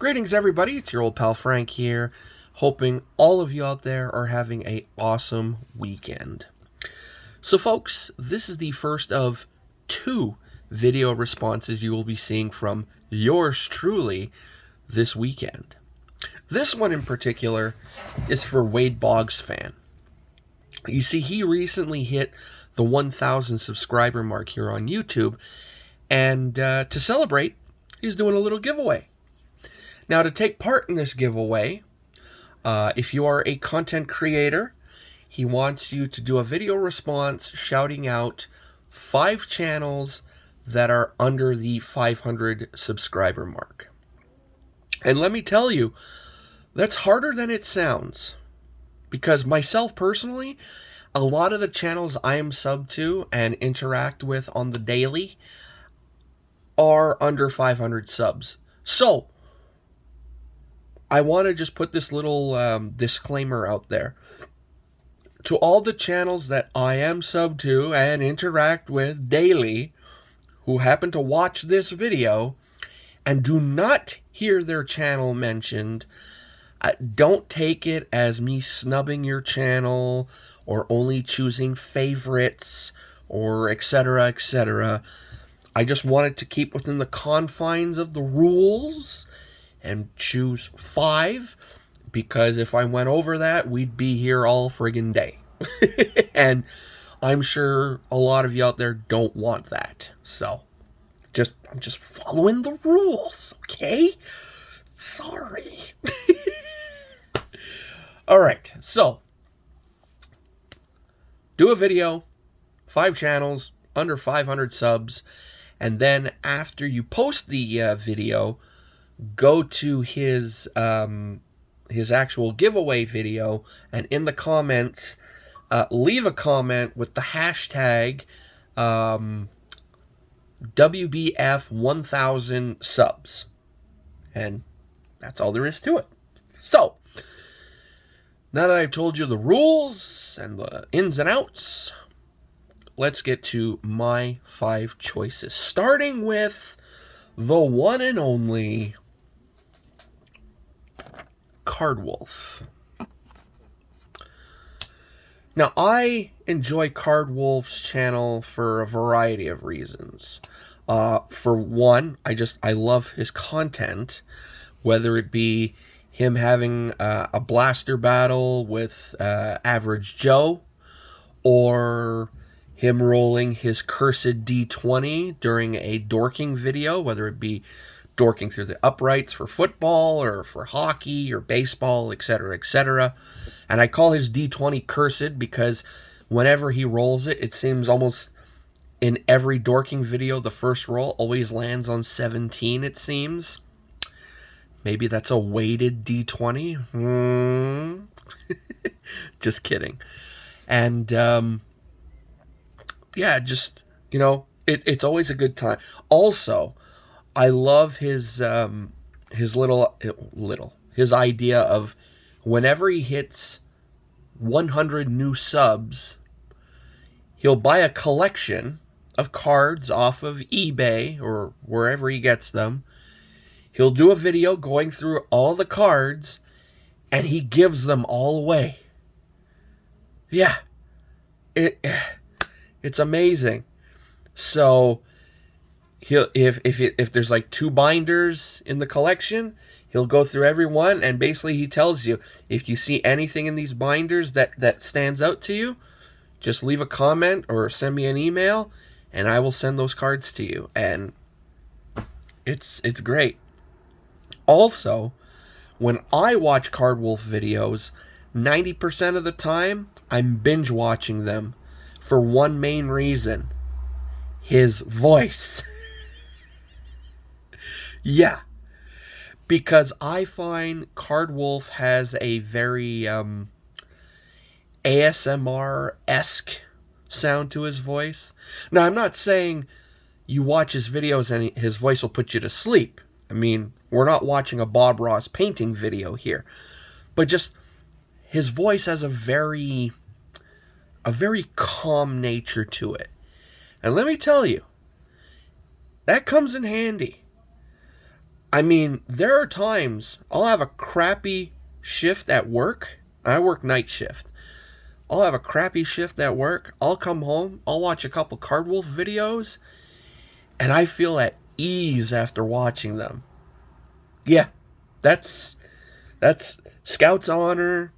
Greetings, everybody. It's your old pal Frank here, hoping all of you out there are having an awesome weekend. So, folks, this is the first of two video responses you will be seeing from yours truly this weekend. This one in particular is for Wade Boggs fan. You see, he recently hit the 1,000 subscriber mark here on YouTube, and to celebrate, he's doing a little giveaway. Now, to take part in this giveaway, if you are a content creator, he wants you to do a video response shouting out 5 channels that are under the 500 subscriber mark. And let me tell you, that's harder than it sounds. Because myself personally, a lot of the channels I am sub to and interact with on the daily are under 500 subs. So, I want to just put this little disclaimer out there. To all the channels that I am sub to and interact with daily who happen to watch this video and do not hear their channel mentioned, don't take it as me snubbing your channel or only choosing favorites or etc. etc. I just wanted to keep within the confines of the rules and choose 5, because if I went over that, we'd be here all friggin' day. And I'm sure a lot of you out there don't want that. So, I'm just following the rules, okay? Sorry. Alright, so, do a video, 5 channels, under 500 subs, and then after you post the video, go to his actual giveaway video, and in the comments, leave a comment with the hashtag WBF1000 subs. And that's all there is to it. So, now that I've told you the rules and the ins and outs, let's get to my 5 choices. Starting with the one and only Cardwolf. Now, I enjoy Cardwolf's channel for a variety of reasons. For one, I love his content, whether it be him having a blaster battle with Average Joe, or him rolling his cursed D20 during a dorking video, whether it be dorking through the uprights for football or for hockey or baseball, etc., etc. And I call his D20 cursed because whenever he rolls it, it seems almost in every dorking video, the first roll always lands on 17, it seems. Maybe that's a weighted D20. Just kidding. And, yeah, just, it's always a good time. Also, I love his idea of whenever he hits 100 new subs, he'll buy a collection of cards off of eBay or wherever he gets them. He'll do a video going through all the cards, and he gives them all away. Yeah, it's amazing. So, if there's like 2 binders in the collection, he'll go through every one, and basically he tells you, if you see anything in these binders that stands out to you, just leave a comment or send me an email, and I will send those cards to you. And it's great. Also, when I watch Cardwolf videos, 90% of the time, I'm binge watching them for one main reason: his voice. Yeah, because I find Cardwolf has a very ASMR-esque sound to his voice. Now, I'm not saying you watch his videos and his voice will put you to sleep. I mean, we're not watching a Bob Ross painting video here. But just, his voice has a very calm nature to it. And let me tell you, that comes in handy. I mean, there are times I'll have a crappy shift at work. I work night shift. I'll have a crappy shift at work. I'll come home. I'll watch a couple Cardwolf videos. And I feel at ease after watching them. Yeah, that's Scout's honor,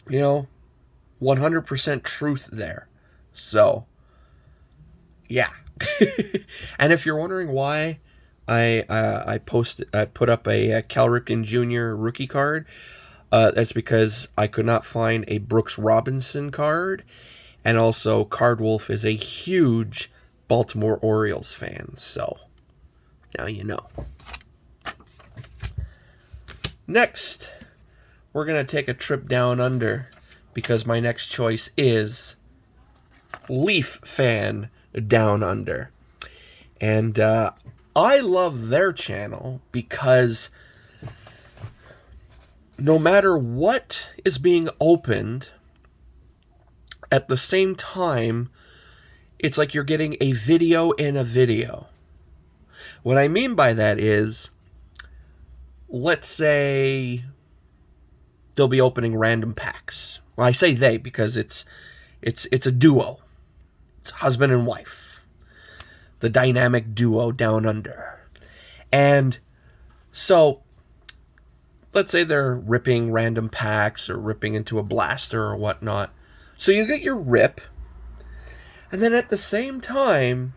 100% truth there. So, yeah. And if you're wondering why I put up a Cal Ripken Jr. rookie card, that's because I could not find a Brooks Robinson card, and also Cardwolf is a huge Baltimore Orioles fan, so now you know. Next, we're going to take a trip down under because my next choice is Leaf Fan Down Under. And I love their channel because no matter what is being opened, at the same time, it's like you're getting a video in a video. What I mean by that is, let's say they'll be opening random packs. Well, I say they because it's a duo. It's husband and wife. The dynamic duo down under. And so, let's say they're ripping random packs or ripping into a blaster or whatnot. So you get your rip, and then at the same time,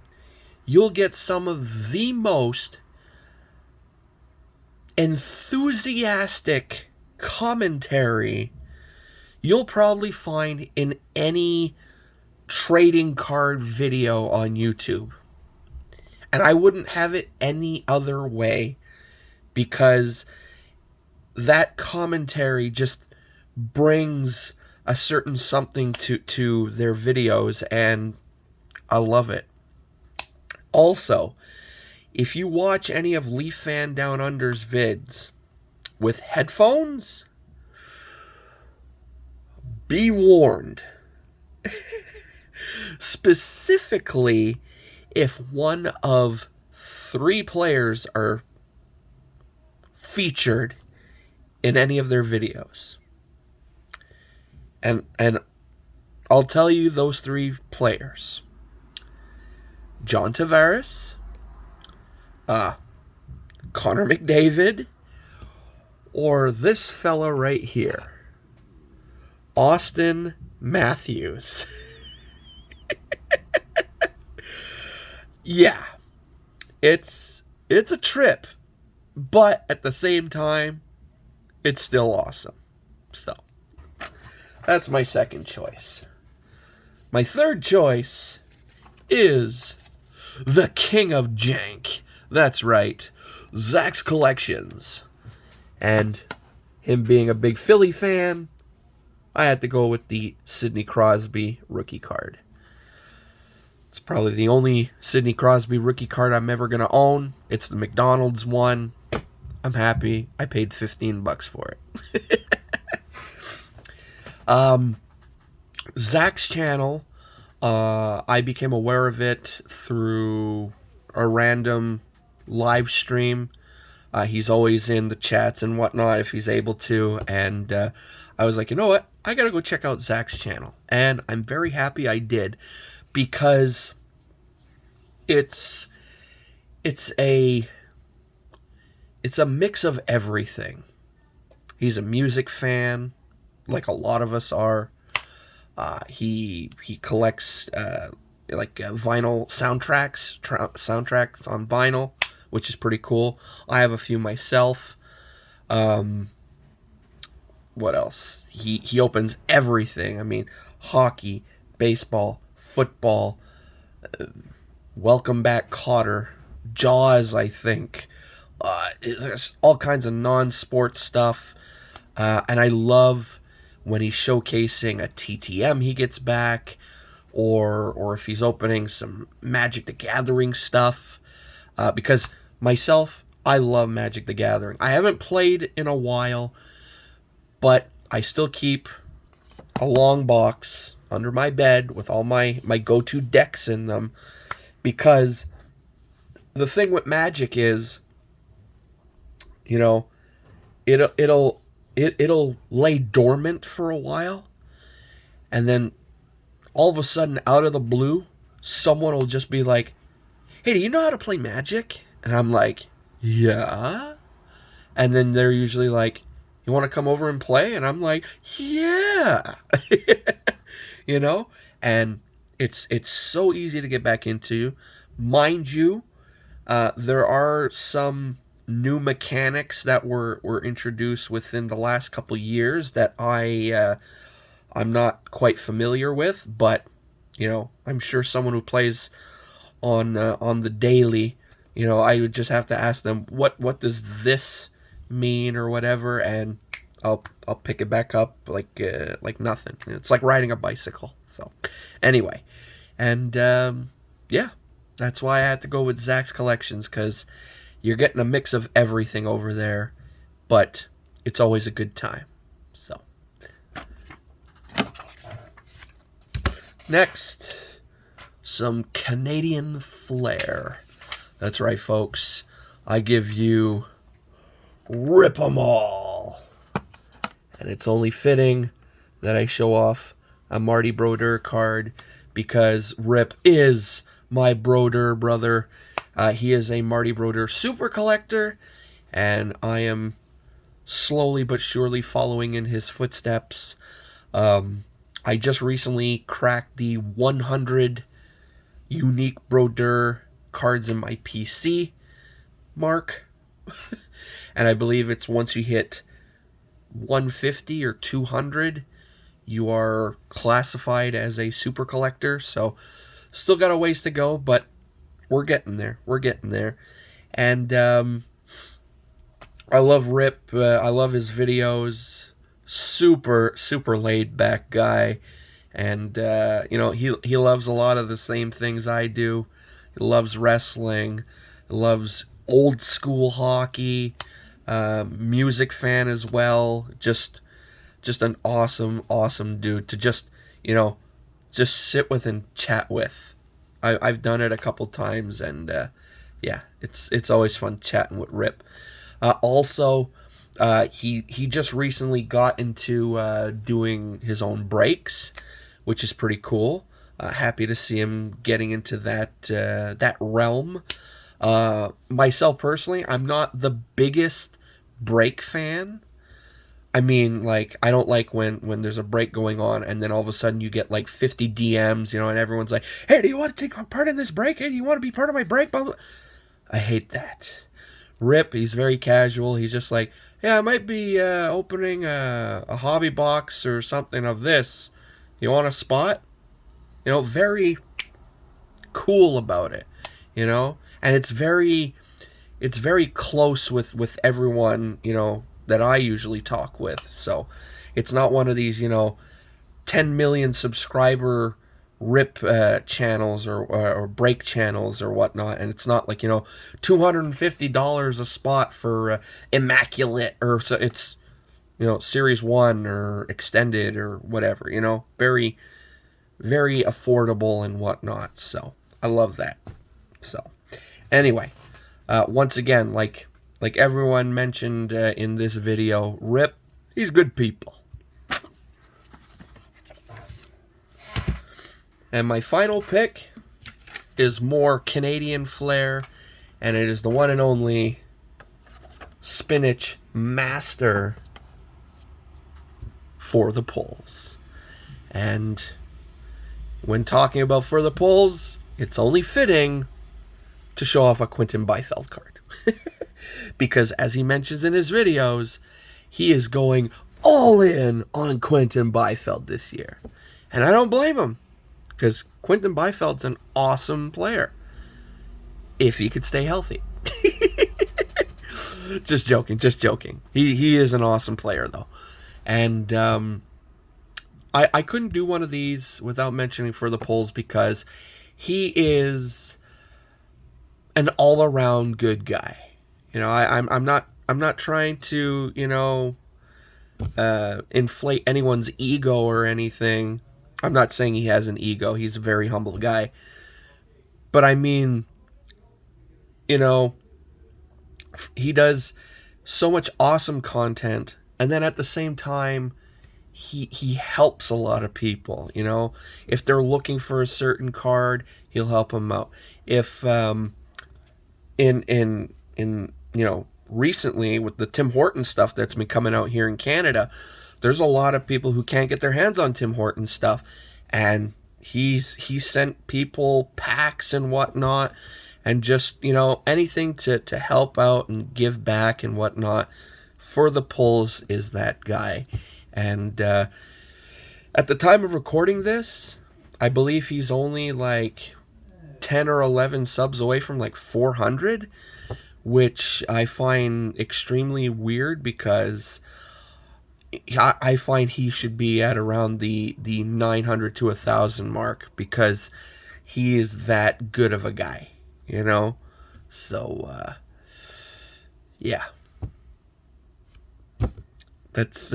you'll get some of the most enthusiastic commentary you'll probably find in any trading card video on YouTube. And I wouldn't have it any other way, because that commentary just brings a certain something to their videos, and I love it. Also, if you watch any of Leaf Fan Down Under's vids with headphones, be warned. Specifically, if one of 3 players are featured in any of their videos. And I'll tell you those 3 players. John Tavares, Connor McDavid, or this fella right here, Austin Matthews. Yeah, it's a trip, but at the same time, it's still awesome. So, that's my second choice. My third choice is the king of jank. That's right, Zach's Collections. And him being a big Philly fan, I had to go with the Sidney Crosby rookie card. It's probably the only Sidney Crosby rookie card I'm ever going to own. It's the McDonald's one. I'm happy. I paid $15 for it. Zach's channel, I became aware of it through a random live stream. He's always in the chats and whatnot if he's able to. And I was like, you know what? I got to go check out Zach's channel. And I'm very happy I did, because it's a mix of everything. He's a music fan, like a lot of us are. He collects vinyl soundtracks on vinyl, which is pretty cool. I have a few myself. What else? He opens everything. I mean, hockey, baseball, football, Welcome Back Kotter, Jaws, I think. There's all kinds of non-sport stuff. And I love when he's showcasing a TTM he gets back, or if he's opening some Magic the Gathering stuff. Because myself, I love Magic the Gathering. I haven't played in a while, but I still keep a long box under my bed with all my go-to decks in them, because the thing with Magic is you know, it'll lay dormant for a while, and then all of a sudden, out of the blue, someone will just be like, "Hey, do you know how to play Magic?" And I'm like, "Yeah." And then they're usually like, "You want to come over and play?" And I'm like, "Yeah." you know? And it's so easy to get back into. Mind you, there are some new mechanics that were introduced within the last couple years that I'm not quite familiar with, but I'm sure someone who plays on the daily, I would just have to ask them what does this mean or whatever, and I'll pick it back up like nothing. It's like riding a bicycle. So anyway, and yeah, that's why I had to go with Zach's Collections, because you're getting a mix of everything over there, but it's always a good time. So next, some Canadian flair. That's right, folks. I give you Rip 'em all. And it's only fitting that I show off a Marty Brodeur card, because Rip is my Brodeur brother. He is a Marty Brodeur super collector, and I am slowly but surely following in his footsteps. I just recently cracked the 100 unique Brodeur cards in my PC mark. And I believe it's once you hit 150 or 200, you are classified as a super collector. So still got a ways to go, but we're getting there. We're getting there. And I love Rip. I love his videos. Super, super laid back guy. And, he loves a lot of the same things I do. He loves wrestling. He loves old school hockey. Music fan as well. Just an awesome dude to just sit with and chat with. I've done it a couple times, and yeah, it's always fun chatting with Rip. Also, he just recently got into doing his own breaks, which is pretty cool. Happy to see him getting into that realm. Myself personally, I'm not the biggest break fan. I mean, like, I don't like when there's a break going on and then all of a sudden you get like 50 DMs, and everyone's like, "Hey, do you want to take part in this break? Hey, do you want to be part of my break?" Blah, blah. I hate that. Rip, he's very casual. He's just like, "Yeah, I might be opening a hobby box or something of this. You want a spot?" Very cool about it, and it's very close with everyone, that I usually talk with. So it's not one of these, 10 million subscriber Rip channels or break channels or whatnot. And it's not like, $250 a spot for Immaculate, or so it's, Series 1 or Extended or whatever, very, very affordable and whatnot. So I love that. So anyway, once again, like everyone mentioned in this video, Rip, he's good people. And my final pick is more Canadian flair, and it is the one and only Spinach Master For the Polls. And when talking about For the Polls, it's only fitting to show off a Quinton Byfield card. Because as he mentions in his videos, he is going all in on Quinton Byfield this year. And I don't blame him, because Quinton Byfield's an awesome player, if he could stay healthy. Just joking. He is an awesome player, though. And I couldn't do one of these without mentioning For the Polls, because he is an all-around good guy. I'm not trying to inflate anyone's ego or anything. I'm not saying he has an ego. He's a very humble guy. But I mean, he does so much awesome content, and then at the same time, he helps a lot of people. You know, if they're looking for a certain card, he'll help them out. If in recently with the Tim Hortons stuff that's been coming out here in Canada, there's a lot of people who can't get their hands on Tim Hortons stuff, and he's sent people packs and whatnot, and just anything to help out and give back and whatnot. For the polls is that guy. And at the time of recording this, I believe he's only like 10 or 11 subs away from like 400, which I find extremely weird, because I find he should be at around the 900 to 1,000 mark, because he is that good of a guy, So, yeah. That's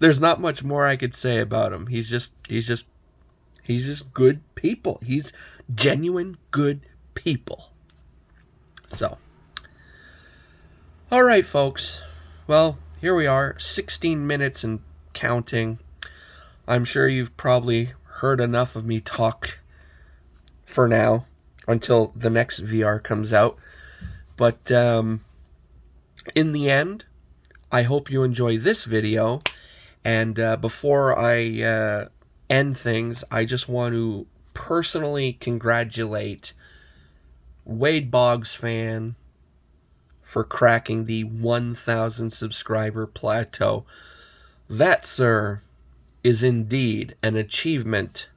there's not much more I could say about him. He's just good people. He's genuine good people. So, all right, folks. Well, here we are, 16 minutes and counting. I'm sure you've probably heard enough of me talk for now until the next VR comes out. But in the end, I hope you enjoy this video. And before I end things, I just want to personally congratulate Wade Boggs fan for cracking the 1,000 subscriber plateau. That, sir, is indeed an achievement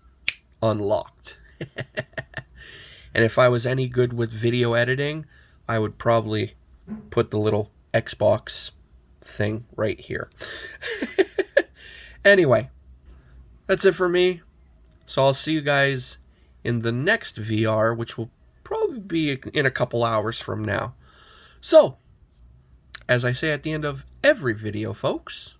unlocked. And if I was any good with video editing, I would probably put the little Xbox thing right here. Anyway, that's it for me. So I'll see you guys in the next VR, which will probably be in a couple hours from now. So, as I say at the end of every video, folks,